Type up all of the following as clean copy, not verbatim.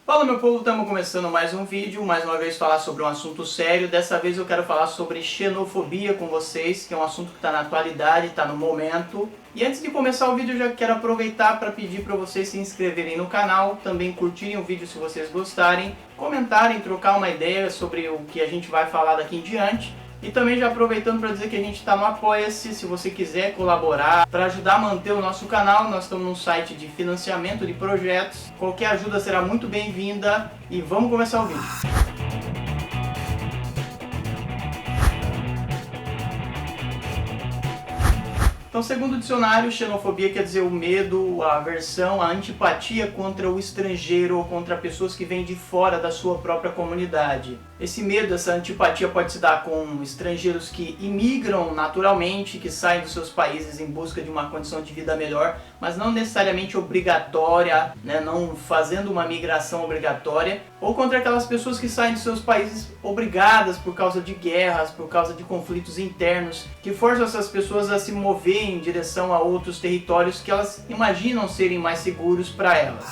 Fala meu povo, estamos começando mais um vídeo, mais uma vez falar sobre um assunto sério. Dessa vez eu quero falar sobre xenofobia com vocês, que é um assunto que está na atualidade, está no momento. E antes de começar o vídeo eu já quero aproveitar para pedir para vocês se inscreverem no canal, também curtirem o vídeo se vocês gostarem, comentarem, trocar uma ideia sobre o que a gente vai falar daqui em diante. E também já aproveitando para dizer que a gente está no Apoia-se, se você quiser colaborar para ajudar a manter o nosso canal. Nós estamos num site de financiamento de projetos, qualquer ajuda será muito bem-vinda e vamos começar o vídeo. Então, segundo o dicionário, xenofobia quer dizer o medo, a aversão, a antipatia contra o estrangeiro ou contra pessoas que vêm de fora da sua própria comunidade. Esse medo, essa antipatia pode se dar com estrangeiros que imigram naturalmente, que saem dos seus países em busca de uma condição de vida melhor, mas não necessariamente obrigatória, não fazendo uma migração obrigatória, ou contra aquelas pessoas que saem dos seus países obrigadas por causa de guerras, por causa de conflitos internos, que forçam essas pessoas a se mover em direção a outros territórios que elas imaginam serem mais seguros para elas.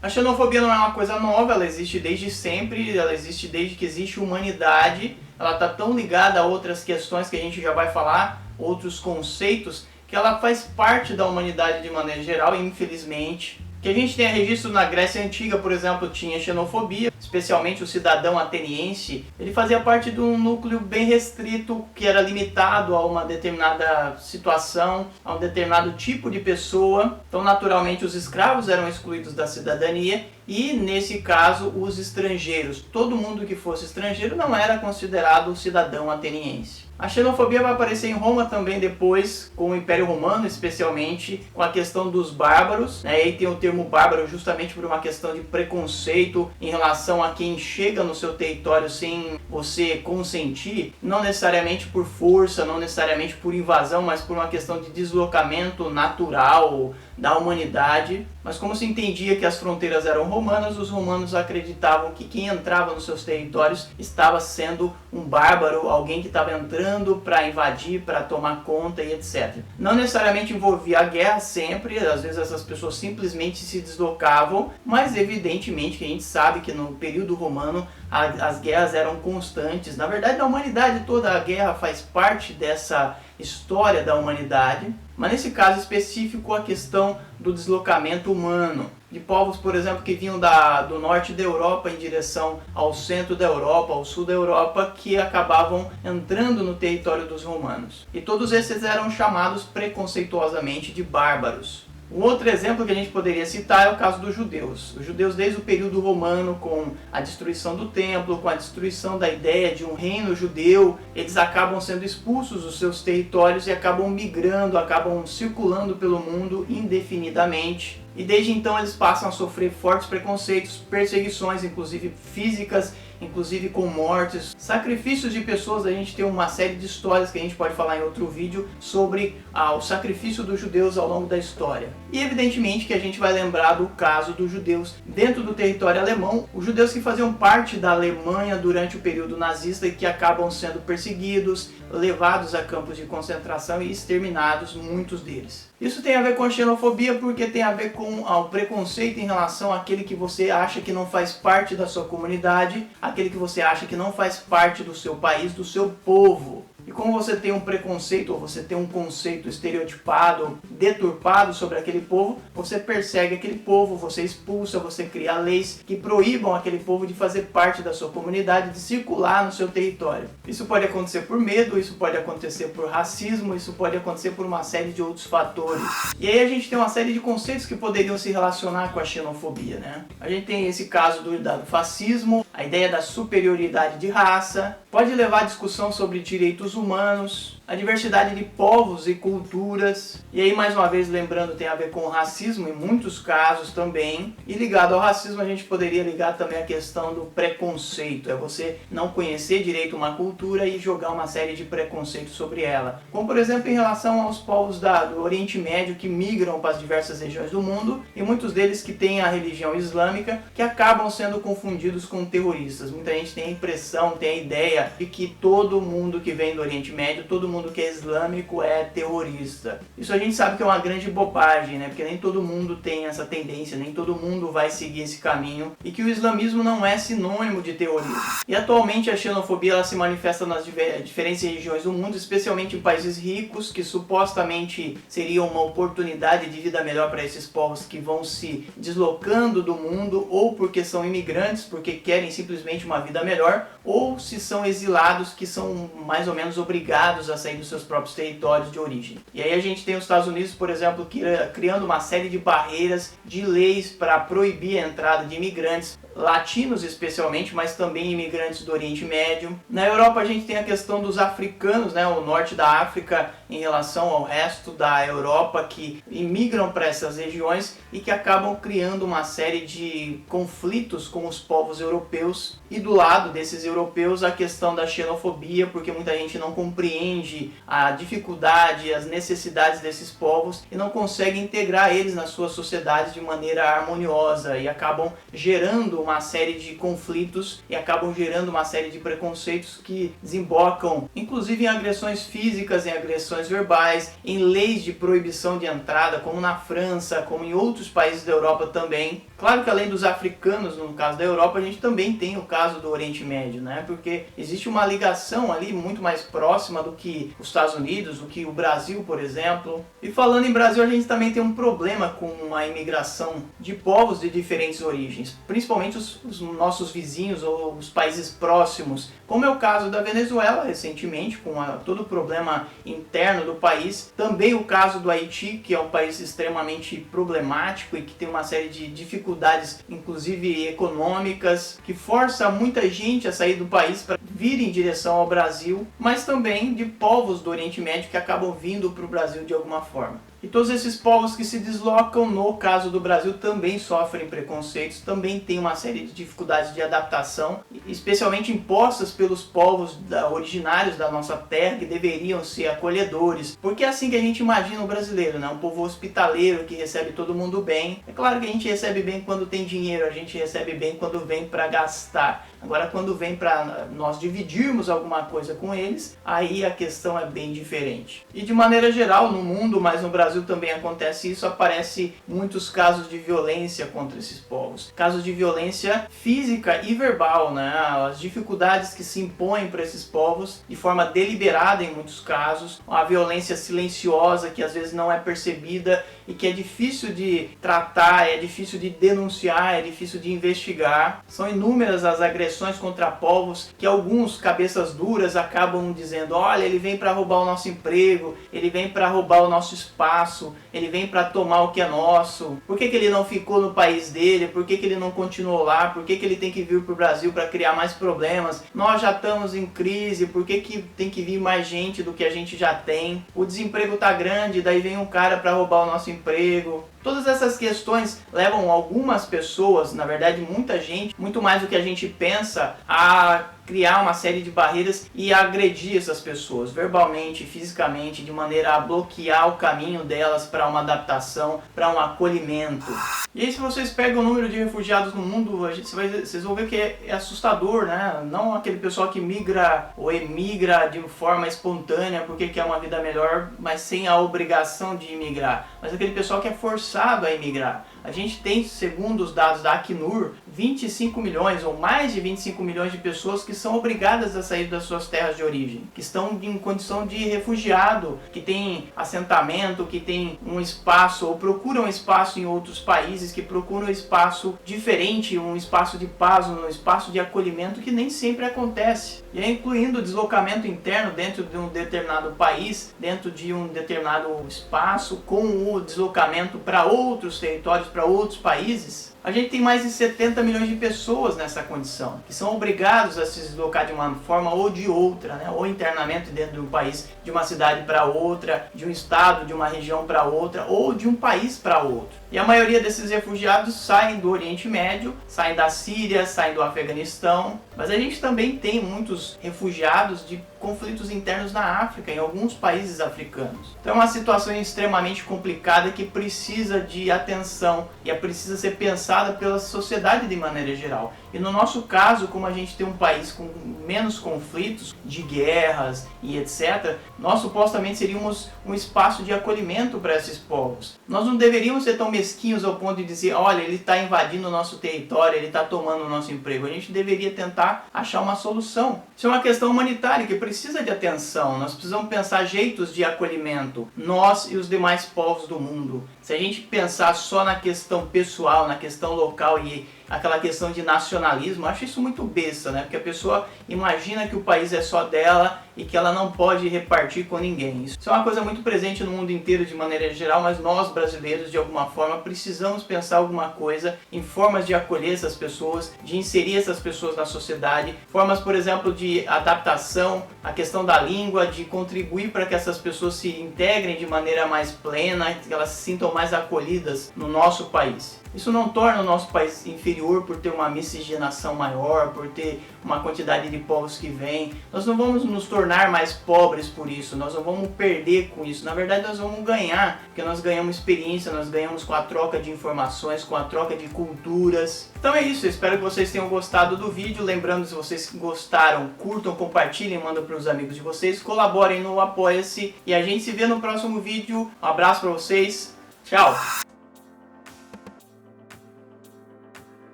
A xenofobia não é uma coisa nova, ela existe desde sempre, ela existe desde que existe humanidade, ela está tão ligada a outras questões que a gente já vai falar, outros conceitos, que ela faz parte da humanidade de maneira geral, infelizmente. Que a gente tenha registro na Grécia Antiga, por exemplo, tinha xenofobia, especialmente o cidadão ateniense. Ele fazia parte de um núcleo bem restrito, que era limitado a uma determinada situação, a um determinado tipo de pessoa. Então, naturalmente, os escravos eram excluídos da cidadania e, nesse caso, os estrangeiros. Todo mundo que fosse estrangeiro não era considerado cidadão ateniense. A xenofobia vai aparecer em Roma também depois, com o Império Romano, especialmente com a questão dos bárbaros. E aí tem o termo bárbaro justamente por uma questão de preconceito em relação a quem chega no seu território sem você consentir, não necessariamente por força, não necessariamente por invasão, mas por uma questão de deslocamento natural da humanidade. Mas como se entendia que as fronteiras eram romanas, os romanos acreditavam que quem entrava nos seus territórios estava sendo um bárbaro, alguém que estava entrando para invadir, para tomar conta e etc. Não necessariamente envolvia a guerra sempre, às vezes essas pessoas simplesmente se deslocavam, mas evidentemente que a gente sabe que no período romano as guerras eram constantes. Na verdade, na humanidade toda a guerra faz parte dessa história da humanidade, mas nesse caso específico a questão do deslocamento humano, de povos, por exemplo, que vinham do norte da Europa em direção ao centro da Europa, ao sul da Europa, que acabavam entrando no território dos romanos. E todos esses eram chamados preconceituosamente de bárbaros. Um outro exemplo que a gente poderia citar é o caso dos judeus. Os judeus, desde o período romano, com a destruição do templo, com a destruição da ideia de um reino judeu, eles acabam sendo expulsos dos seus territórios e acabam migrando, acabam circulando pelo mundo indefinidamente. E desde então eles passam a sofrer fortes preconceitos, perseguições, inclusive físicas, inclusive com mortes, sacrifícios de pessoas. A gente tem uma série de histórias que a gente pode falar em outro vídeo sobre o sacrifício dos judeus ao longo da história. E evidentemente que a gente vai lembrar do caso dos judeus dentro do território alemão, os judeus que faziam parte da Alemanha durante o período nazista e que acabam sendo perseguidos, levados a campos de concentração e exterminados, muitos deles. Isso tem a ver com a xenofobia porque tem a ver com o preconceito em relação àquele que você acha que não faz parte da sua comunidade, aquele que você acha que não faz parte do seu país, do seu povo. E como você tem um preconceito, ou você tem um conceito estereotipado, deturpado sobre aquele povo, você persegue aquele povo, você expulsa, você cria leis que proíbam aquele povo de fazer parte da sua comunidade, de circular no seu território. Isso pode acontecer por medo, isso pode acontecer por racismo, isso pode acontecer por uma série de outros fatores. E aí a gente tem uma série de conceitos que poderiam se relacionar com a xenofobia, A gente tem esse caso do fascismo, a ideia da superioridade de raça, pode levar a discussão sobre direitos humanos, a diversidade de povos e culturas. E aí, mais uma vez, lembrando, tem a ver com o racismo em muitos casos também. E ligado ao racismo, a gente poderia ligar também a questão do preconceito. É você não conhecer direito uma cultura e jogar uma série de preconceitos sobre ela. Como, por exemplo, em relação aos povos do Oriente Médio que migram para as diversas regiões do mundo, e muitos deles que têm a religião islâmica, que acabam sendo confundidos com terroristas. Muita gente tem a impressão, tem a ideia de que todo mundo que vem do Oriente Médio, todo mundo que é islâmico é terrorista. Isso a gente sabe que é uma grande bobagem, né? Porque nem todo mundo tem essa tendência, nem todo mundo vai seguir esse caminho, e que o islamismo não é sinônimo de terrorismo. E atualmente a xenofobia ela se manifesta nas diferentes regiões do mundo, especialmente em países ricos, que supostamente seriam uma oportunidade de vida melhor para esses povos que vão se deslocando do mundo, ou porque são imigrantes, porque querem simplesmente uma vida melhor, ou se são exilados que são mais ou menos obrigados a sair dos seus próprios territórios de origem. E aí a gente tem os Estados Unidos, por exemplo, criando uma série de barreiras, de leis para proibir a entrada de imigrantes, latinos especialmente, mas também imigrantes do Oriente Médio. Na Europa a gente tem a questão dos africanos, né, o norte da África em relação ao resto da Europa, que imigram para essas regiões e que acabam criando uma série de conflitos com os povos europeus. E do lado desses europeus a questão da xenofobia, porque muita gente não compreende a dificuldade, as necessidades desses povos e não consegue integrar eles nas suas sociedades de maneira harmoniosa, e acabam gerando uma série de conflitos e acabam gerando uma série de preconceitos que desembocam inclusive em agressões físicas, em agressões verbais, em leis de proibição de entrada, como na França, como em outros países da Europa também. Claro que além dos africanos, no caso da Europa, a gente também tem o caso do Oriente Médio, né? Porque existe uma ligação ali muito mais próxima do que os Estados Unidos, do que o Brasil, por exemplo. E falando em Brasil, a gente também tem um problema com a imigração de povos de diferentes origens, principalmente os nossos vizinhos ou os países próximos, como é o caso da Venezuela recentemente, com todo o problema interno do país. Também o caso do Haiti, que é um país extremamente problemático e que tem uma série de dificuldades, inclusive econômicas, que força muita gente a sair do país para vir em direção ao Brasil, mas também de povos do Oriente Médio que acabam vindo para o Brasil de alguma forma. E todos esses povos que se deslocam, no caso do Brasil, também sofrem preconceitos, também tem uma série de dificuldades de adaptação, especialmente impostas pelos povos originários da nossa terra, que deveriam ser acolhedores, porque é assim que a gente imagina o brasileiro, né? Um povo hospitaleiro que recebe todo mundo bem. É claro que a gente recebe bem quando tem dinheiro, a gente recebe bem quando vem para gastar. Agora, quando vem para nós dividirmos alguma coisa com eles, aí a questão é bem diferente. E de maneira geral, no mundo, mas no Brasil também acontece isso, aparece muitos casos de violência contra esses povos. Casos de violência física e verbal, né? As dificuldades que se impõem para esses povos de forma deliberada em muitos casos. A violência silenciosa que às vezes não é percebida e que é difícil de tratar, é difícil de denunciar, é difícil de investigar. São inúmeras as agressões contra povos que alguns cabeças duras acabam dizendo: olha, ele vem para roubar o nosso emprego, ele vem para roubar o nosso espaço, ele vem para tomar o que é nosso. Por que ele não ficou no país dele? Por que ele não continuou lá? Por que ele tem que vir para o Brasil para criar mais problemas? Nós já estamos em crise, por que tem que vir mais gente do que a gente já tem? O desemprego tá grande, daí vem um cara para roubar o nosso emprego. Todas essas questões levam algumas pessoas, na verdade muita gente, muito mais do que a gente pensa, a criar uma série de barreiras e agredir essas pessoas verbalmente, fisicamente, de maneira a bloquear o caminho delas para uma adaptação, para um acolhimento. E aí, se vocês pegam o número de refugiados no mundo, vocês vão ver que é assustador, né? Não aquele pessoal que migra ou emigra de forma espontânea porque quer uma vida melhor, mas sem a obrigação de imigrar, mas aquele pessoal que é forçado a imigrar. A gente tem, segundo os dados da Acnur, 25 milhões ou mais de 25 milhões de pessoas que são obrigadas a sair das suas terras de origem, que estão em condição de refugiado, que tem assentamento, que tem um espaço ou procuram espaço em outros países, que procuram espaço diferente, um espaço de paz, um espaço de acolhimento que nem sempre acontece. E aí, incluindo o deslocamento interno dentro de um determinado país, dentro de um determinado espaço, com o deslocamento para outros territórios, para outros países, a gente tem mais de 70 milhões de pessoas nessa condição, que são obrigados a se deslocar de uma forma ou de outra, né? Ou internamente dentro de um país, de uma cidade para outra, de um estado, de uma região para outra, ou de um país para outro. E a maioria desses refugiados saem do Oriente Médio, saem da Síria, saem do Afeganistão, mas a gente também tem muitos refugiados de conflitos internos na África, em alguns países africanos. Então é uma situação extremamente complicada que precisa de atenção e precisa ser pensada pela sociedade de maneira geral. E no nosso caso, como a gente tem um país com menos conflitos, de guerras e etc., nós supostamente seríamos um espaço de acolhimento para esses povos. Nós não deveríamos ser tão mesquinhos ao ponto de dizer, olha, ele está invadindo o nosso território, ele está tomando o nosso emprego. A gente deveria tentar achar uma solução. Isso é uma questão humanitária que precisa de atenção. Nós precisamos pensar jeitos de acolhimento, nós e os demais povos do mundo. Se a gente pensar só na questão pessoal, na questão local e aquela questão de nacionalismo, eu acho isso muito besta, né? Porque a pessoa imagina que o país é só dela e que ela não pode repartir com ninguém. Isso é uma coisa muito presente no mundo inteiro de maneira geral, mas nós brasileiros, de alguma forma, precisamos pensar alguma coisa em formas de acolher essas pessoas, de inserir essas pessoas na sociedade, formas, por exemplo, de adaptação, a questão da língua, de contribuir para que essas pessoas se integrem de maneira mais plena, que elas se sintam mais acolhidas no nosso país. Isso não torna o nosso país inferior por ter uma miscigenação maior, por ter uma quantidade de povos que vêm. Nós não vamos nos tornar mais pobres por isso, nós não vamos perder com isso. Na verdade, nós vamos ganhar, porque nós ganhamos experiência, nós ganhamos com a troca de informações, com a troca de culturas. Então é isso, eu espero que vocês tenham gostado do vídeo. Lembrando, se vocês gostaram, curtam, compartilhem, mandem para os amigos de vocês, colaborem no Apoia-se e a gente se vê no próximo vídeo. Um abraço para vocês, tchau!